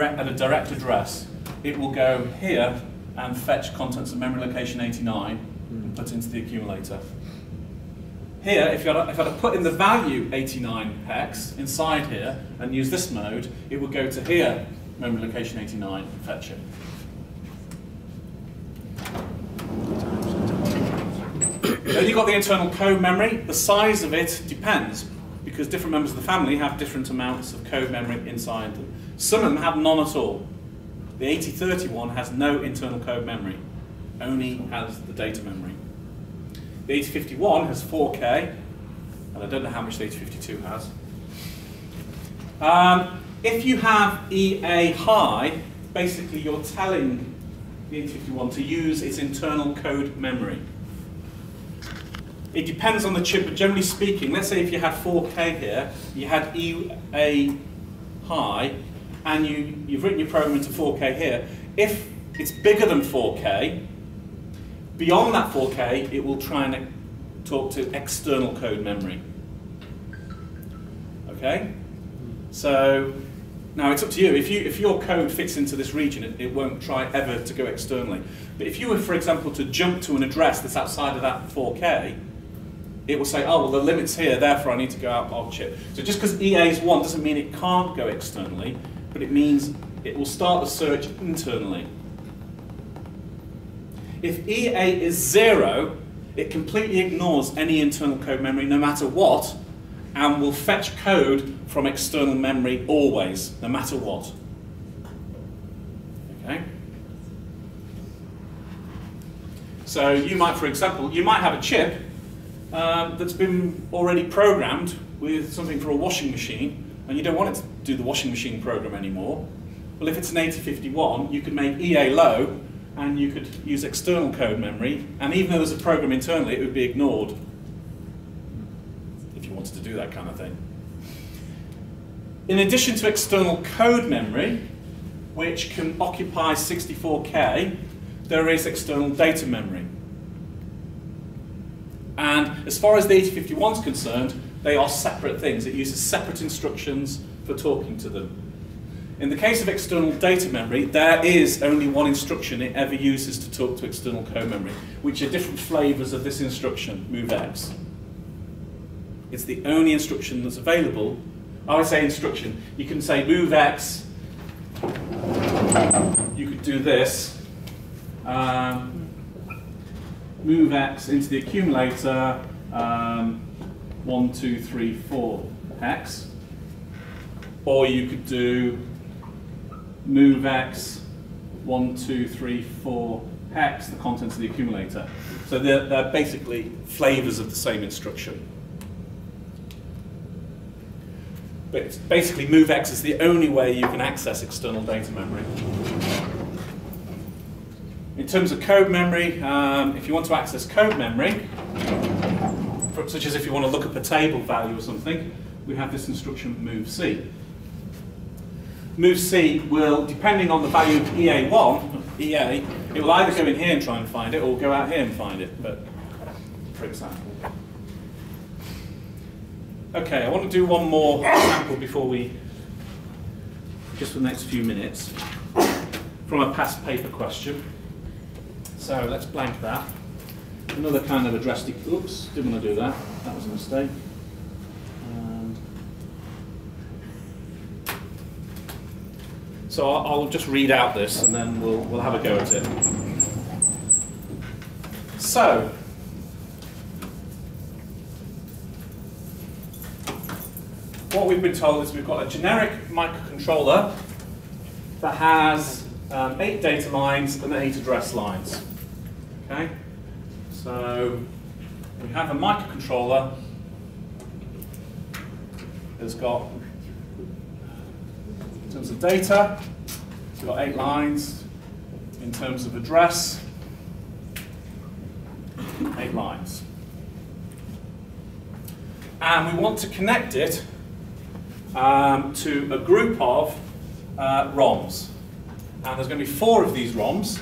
at a direct address, it will go here and fetch contents of memory location 89 and put into the accumulator. Here, if I had to put in the value 89 hex inside here and use this mode, it would go to here, memory location 89, and fetch it. Then you've got the internal code memory. The size of it depends, because different members of the family have different amounts of code memory inside them. Some of them have none at all. The 8031 has no internal code memory, only has the data memory. The 8051 has 4K, and I don't know how much the 8052 has. If you have EA high, basically you're telling the 8051 to use its internal code memory. It depends on the chip, but generally speaking, let's say if you had 4K here, you had EA high, and you've written your program into 4K here. If it's bigger than 4K, beyond that 4K, it will try and talk to external code memory. Okay? So now it's up to you. If your code fits into this region, it won't try ever to go externally. But if you were, for example, to jump to an address that's outside of that 4K, it will say, oh, well, the limit's here, therefore I need to go out of chip. So just because EA is 1 doesn't mean it can't go externally, but it means it will start the search internally. If EA is 0, it completely ignores any internal code memory no matter what, and will fetch code from external memory always, no matter what. Okay? So you might, for example, you might have a chip that's been already programmed with something for a washing machine, and you don't want it to do the washing machine program anymore. Well, if it's an 8051, you could make EA low, and you could use external code memory, and even though there's a program internally, it would be ignored if you wanted to do that kind of thing. In addition to external code memory, which can occupy 64K, there is external data memory. And as far as the 8051 is concerned, they are separate things. It uses separate instructions for talking to them. In the case of external data memory, there is only one instruction it ever uses to talk to external code memory, which are different flavors of this instruction, MoveX. It's the only instruction that's available. I would say instruction. You can say MoveX, you could do this, MoveX into the accumulator, 1, 2, 3, 4 hex, or you could do MoveX 1, 2, 3, 4 hex, the contents of the accumulator. So they're basically flavors of the same instruction. But basically MoveX is the only way you can access external data memory. In terms of code memory, if you want to access code memory, such as if you want to look up a table value or something, we have this instruction MoveC. MoveC will, depending on the value of EA1, it will either go in here and try and find it, or go out here and find it, but for example. Okay, I want to do one more example before just for the next few minutes, from a past paper question. So let's blank that. Another kind of address, oops, didn't want to do that, that was a mistake. So I'll just read out this and then we'll have a go at it. So, what we've been told is we've got a generic microcontroller that has 8 data lines and 8 address lines. Okay? So, we have a microcontroller that's got, in terms of data, it's got 8 lines. In terms of address, 8 lines. And we want to connect it to a group of ROMs. And there's going to be 4 of these ROMs.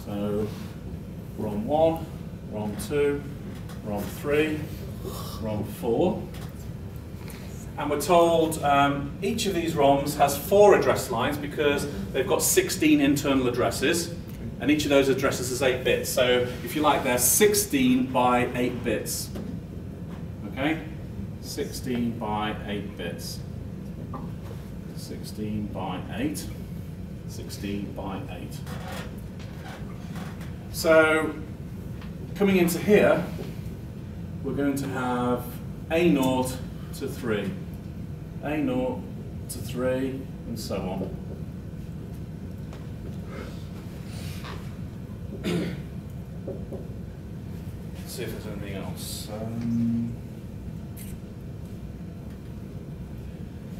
So ROM 1, ROM 2, ROM 3, ROM 4. And we're told each of these ROMs has 4 address lines because they've got 16 internal addresses, and each of those addresses is 8 bits. So if you like, they're 16 by 8 bits. Okay? 16 by 8 bits. 16 by 8. 16 by 8. So coming into here, we're going to have A0 to 3. A0 to 3, and so on. Let's see if there's anything else.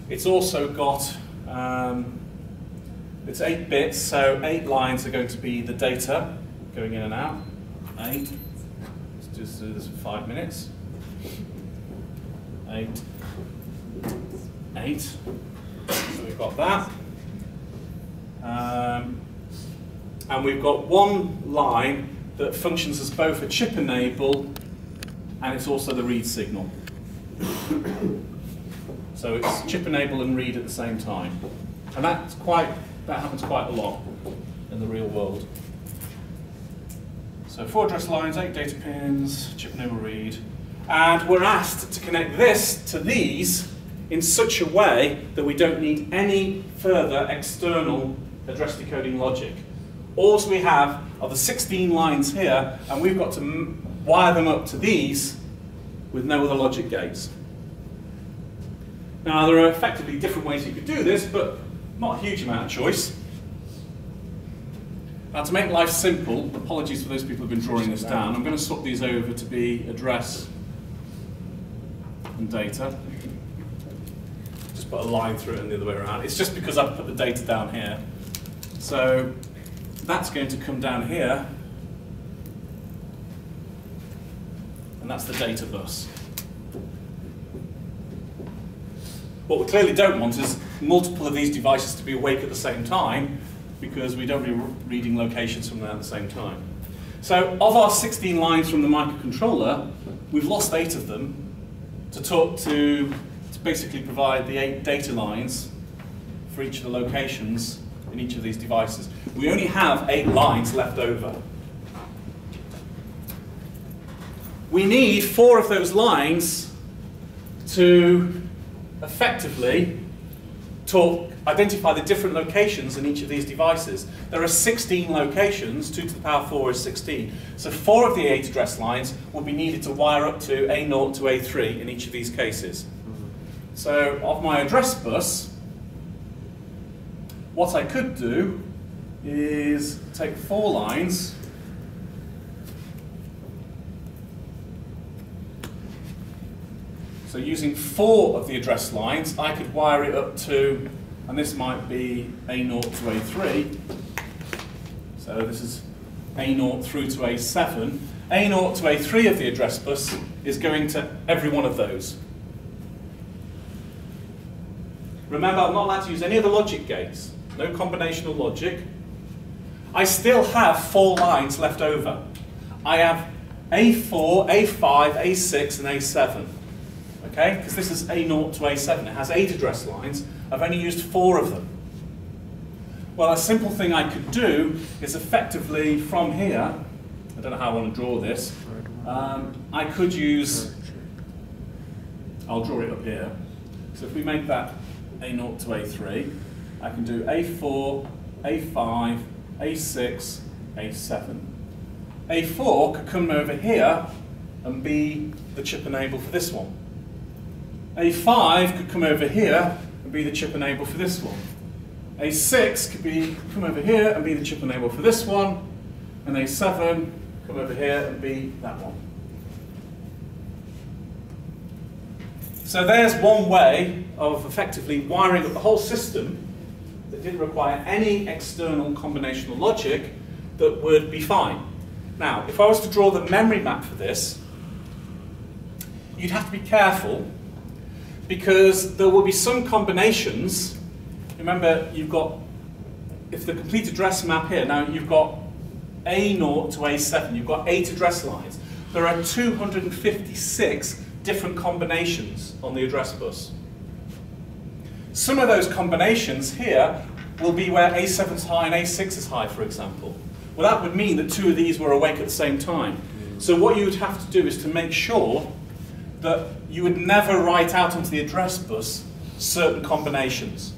It's also got, it's 8 bits, so 8 lines are going to be the data going in and out. 8. Let's just do this for 5 minutes. 8. 8. So we've got that. And we've got one line that functions as both a chip enable and it's also the read signal. So it's chip enable and read at the same time. And that happens quite a lot in the real world. So 4 address lines, 8 data pins, chip enable read. And we're asked to connect this to these in such a way that we don't need any further external address decoding logic. All we have are the 16 lines here, and we've got to wire them up to these with no other logic gates. Now, there are effectively different ways you could do this, but not a huge amount of choice. Now, to make life simple, apologies for those people who've been drawing this down, I'm going to swap these over to be address and data. Just put a line through it and the other way around. It's just because I've put the data down here. So that's going to come down here, and that's the data bus. What we clearly don't want is multiple of these devices to be awake at the same time, because we don't be reading locations from there at the same time. So of our 16 lines from the microcontroller, we've lost 8 of them to basically provide the 8 data lines for each of the locations in each of these devices. We only have 8 lines left over. We need 4 of those lines to effectively identify the different locations in each of these devices. There are 16 locations, 2 to the power 4 is 16. So 4 of the 8 address lines will be needed to wire up to A0 to A3 in each of these cases. So of my address bus, what I could do is take 4 lines, so using 4 of the address lines, I could wire it up to, and this might be A0 to A3, so this is A0 through to A7. A0 to A3 of the address bus is going to every one of those. Remember, I'm not allowed to use any of the logic gates, no combinational logic. I still have 4 lines left over. I have A4, A5, A6, and A7. Okay, because this is A0 to A7. It has 8 address lines. I've only used 4 of them. Well, a simple thing I could do is effectively from here, I don't know how I want to draw this, I could use, I'll draw it up here. So if we make that A0 to A3, I can do A4, A5, A6, A7. A4 could come over here and be the chip enable for this one. A5 could come over here and be the chip enable for this one. A6 could come over here and be the chip enable for this one. And A7 come over here and be that one. So there's one way of effectively wiring up the whole system that didn't require any external combinational logic that would be fine. Now, if I was to draw the memory map for this, you'd have to be careful because there will be some combinations. Remember, you've got, if the complete address map here, now you've got A0 to A7, you've got 8 address lines. there are 256 different combinations on the address bus. Some of those combinations here will be where A7 is high and A6 is high, for example. Well, that would mean that two of these were awake at the same time. So what you would have to do is to make sure that you would never write out onto the address bus certain combinations.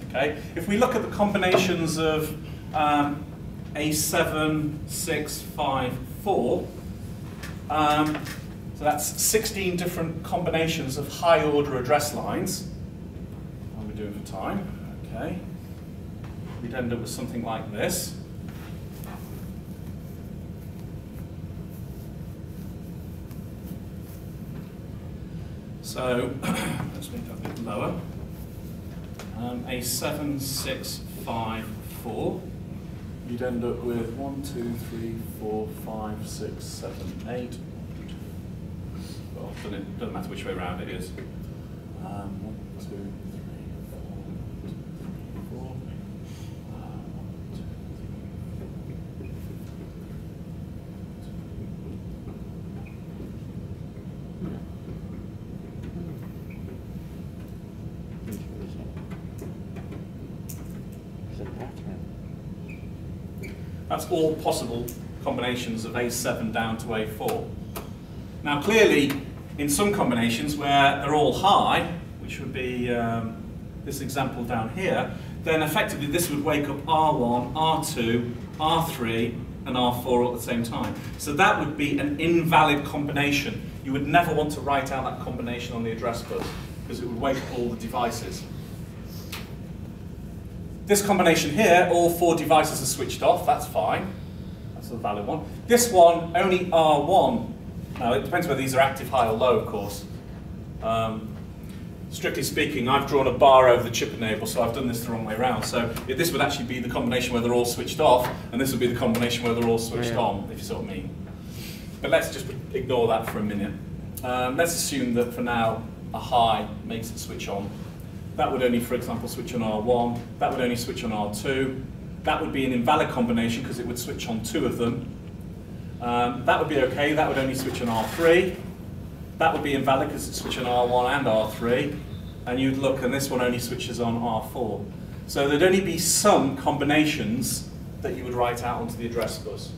Okay? If we look at the combinations of A7, 6, 5, 4, so that's 16 different combinations of high order address lines. What are we doing for time? Okay. We'd end up with something like this. So let's make that a bit lower. A7, 6, 5, 4. You'd end up with 1, 2, 3, 4, 5, 6, 7, 8. Well, doesn't matter which way around it is. 1, 2, 3, 4, 4. 1, 2, 3. That's all possible combinations of A7 down to A4. Now clearly, in some combinations where they're all high, which would be this example down here, then effectively this would wake up R1, R2, R3, and R4 all at the same time. So that would be an invalid combination. You would never want to write out that combination on the address bus, because it would wake up all the devices. This combination here, all 4 devices are switched off, that's fine. That's a valid one. This one, only R1. Now, it depends whether these are active, high, or low, of course. Strictly speaking, I've drawn a bar over the chip enable, so I've done this the wrong way around. So this would actually be the combination where they're all switched off, and this would be the combination where they're all switched on, if you see what I mean. But let's just ignore that for a minute. Let's assume that for now, a high makes it switch on. That would only, for example, switch on R1. That would only switch on R2. That would be an invalid combination because it would switch on 2 of them. That would be okay. That would only switch on R3. That would be invalid because it switches on R1 and R3. And you'd look, and this one only switches on R4. So there'd only be some combinations that you would write out onto the address bus.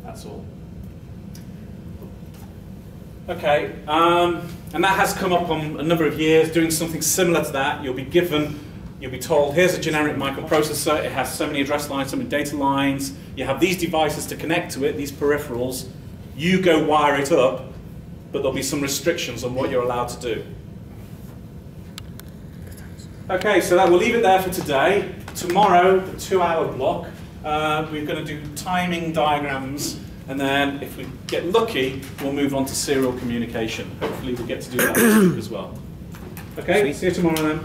That's all. Okay, and that has come up on a number of years, doing something similar to that. You'll be told, here's a generic microprocessor, it has so many address lines, so many data lines, you have these devices to connect to it, these peripherals, you go wire it up, but there'll be some restrictions on what you're allowed to do. Okay, so we'll leave it there for today. Tomorrow, the 2-hour block, we're going to do timing diagrams. And then, if we get lucky, we'll move on to serial communication. Hopefully we'll get to do that next week as well. Okay, see you tomorrow then.